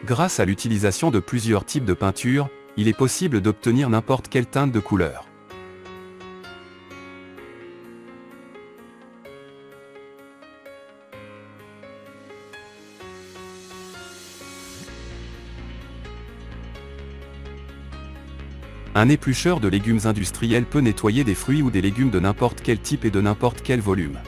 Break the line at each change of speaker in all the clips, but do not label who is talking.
Grâce à l'utilisation de plusieurs types de peinture, il est possible d'obtenir n'importe quelle teinte de couleur. Un éplucheur de légumes industriel peut nettoyer des fruits ou des légumes de n'importe quel type et de n'importe quel volume.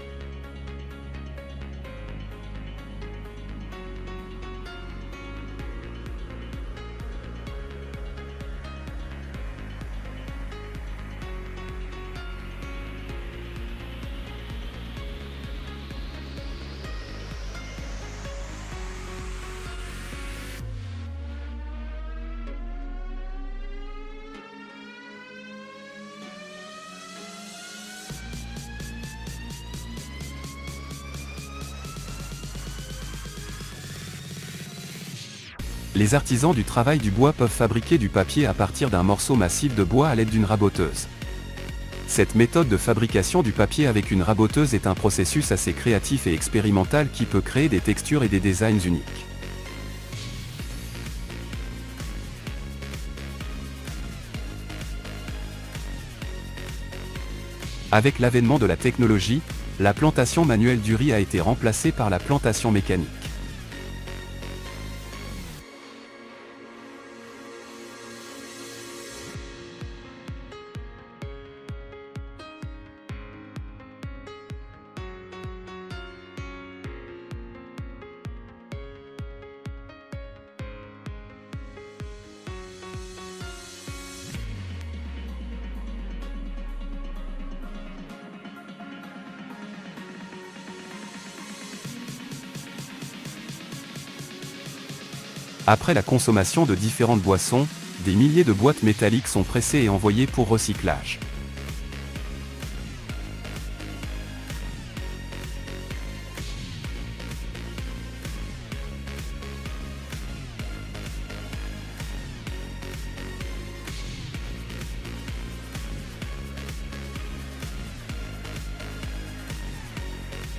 Les artisans du travail du bois peuvent fabriquer du papier à partir d'un morceau massif de bois à l'aide d'une raboteuse. Cette méthode de fabrication du papier avec une raboteuse est un processus assez créatif et expérimental qui peut créer des textures et des designs uniques. Avec l'avènement de la technologie, la plantation manuelle du riz a été remplacée par la plantation mécanique. Après la consommation de différentes boissons, des milliers de boîtes métalliques sont pressées et envoyées pour recyclage.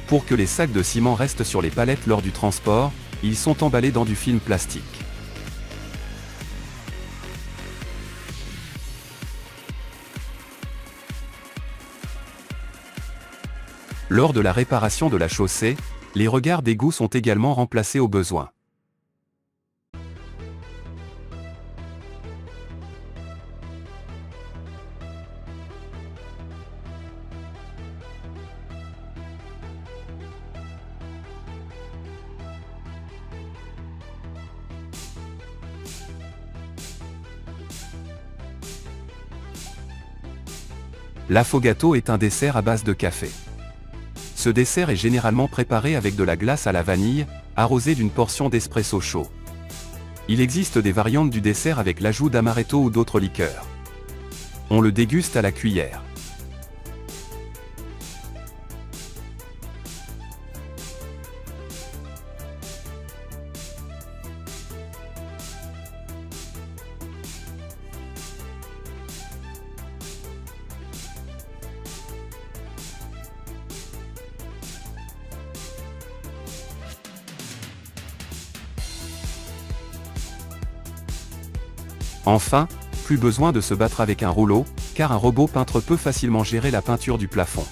Pour que les sacs de ciment restent sur les palettes lors du transport, ils sont emballés dans du film plastique. Lors de la réparation de la chaussée, les regards d'égout sont également remplacés au besoin. L'affogato est un dessert à base de café. Ce dessert est généralement préparé avec de la glace à la vanille, arrosée d'une portion d'espresso chaud. Il existe des variantes du dessert avec l'ajout d'amaretto ou d'autres liqueurs. On le déguste à la cuillère. Enfin, plus besoin de se battre avec un rouleau, car un robot peintre peut facilement gérer la peinture du plafond.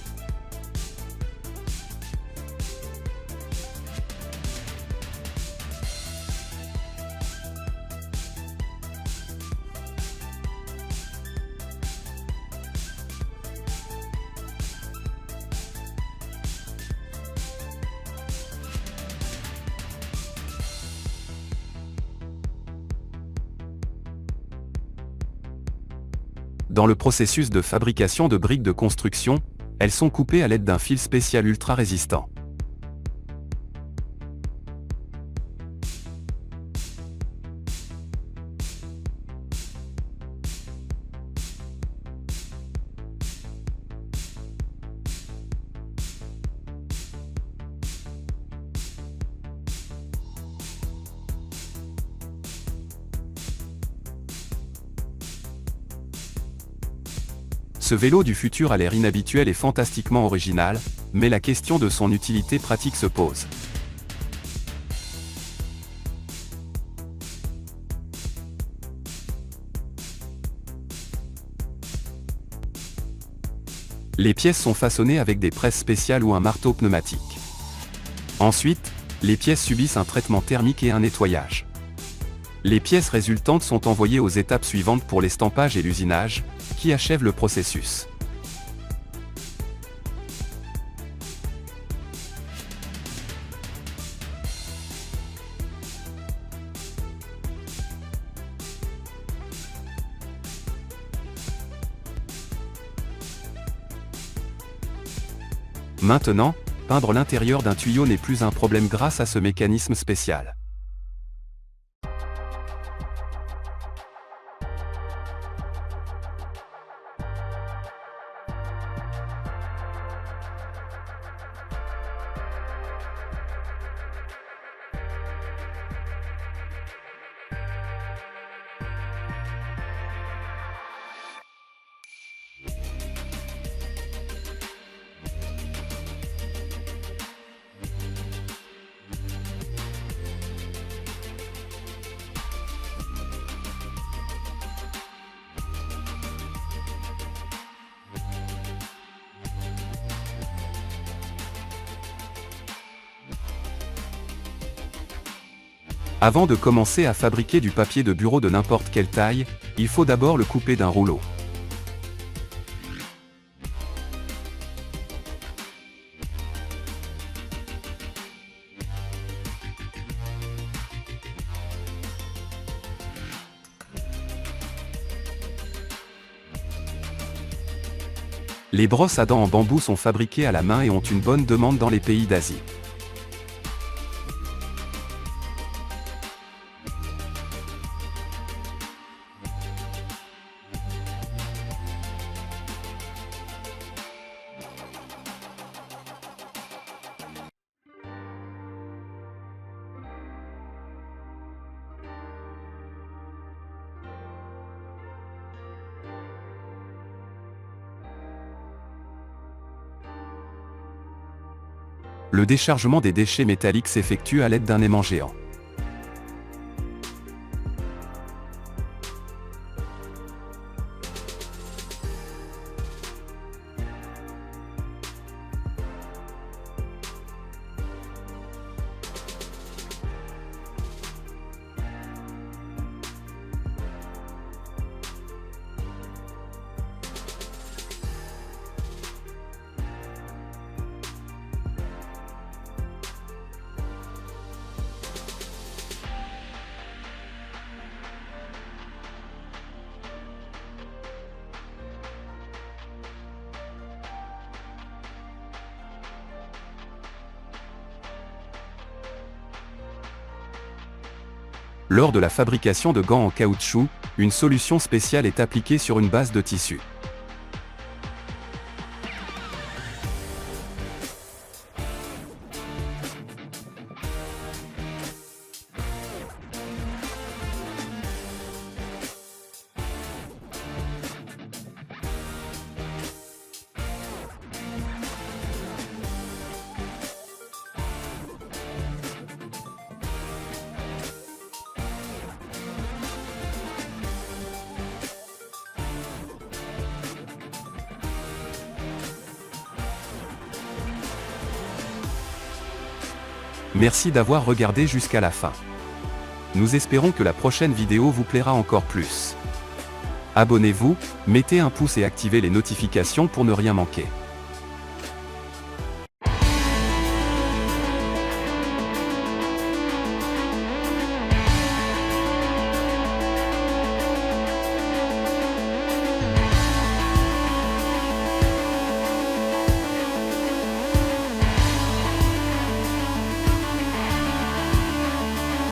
Dans le processus de fabrication de briques de construction, elles sont coupées à l'aide d'un fil spécial ultra résistant. Ce vélo du futur a l'air inhabituel et fantastiquement original, mais la question de son utilité pratique se pose. Les pièces sont façonnées avec des presses spéciales ou un marteau pneumatique. Ensuite, les pièces subissent un traitement thermique et un nettoyage. Les pièces résultantes sont envoyées aux étapes suivantes pour l'estampage et l'usinage, qui achèvent le processus. Maintenant, peindre l'intérieur d'un tuyau n'est plus un problème grâce à ce mécanisme spécial. Avant de commencer à fabriquer du papier de bureau de n'importe quelle taille, il faut d'abord le couper d'un rouleau. Les brosses à dents en bambou sont fabriquées à la main et ont une bonne demande dans les pays d'Asie. Le déchargement des déchets métalliques s'effectue à l'aide d'un aimant géant. Lors de la fabrication de gants en caoutchouc, une solution spéciale est appliquée sur une base de tissu. Merci d'avoir regardé jusqu'à la fin. Nous espérons que la prochaine vidéo vous plaira encore plus. Abonnez-vous, mettez un pouce et activez les notifications pour ne rien manquer.